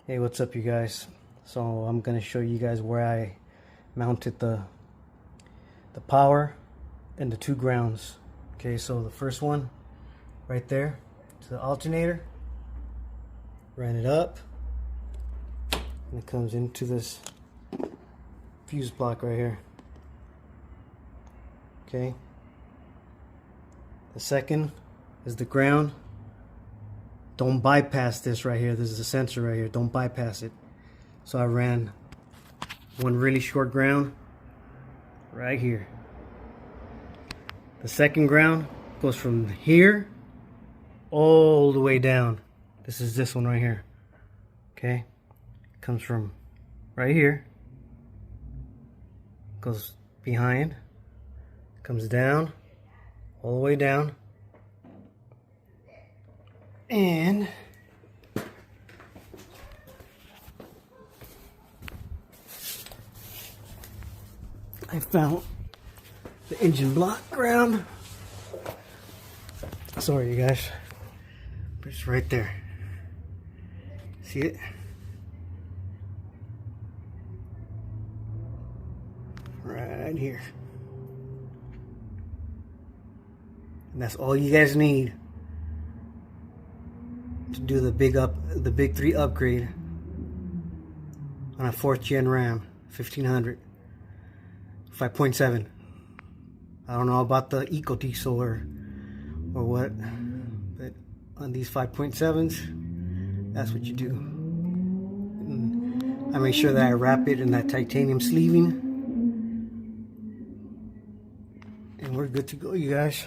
Hey, what's up you guys? So I'm gonna show you guys where I mounted the power and the two grounds. Okay, so the first one right there to the alternator, ran it up, and it comes into this fuse block right here. Okay, the second is the ground. Don't bypass this right here. This is a sensor right here. Don't bypass it. So I ran one really short ground right here. The second ground goes from here all the way down. This is this one right here. Okay, comes from right here, goes behind, comes down all the way down, and I found the engine block ground. Sorry you guys, but it's right there. See it? Right here. And that's all you guys need to do the big 3 upgrade on a 4th gen RAM 1500 5.7. I don't know about the eco diesel or what, but on these 5.7s, that's what you do. And I make sure that I wrap it in that titanium sleeving, and we're good to go, you guys.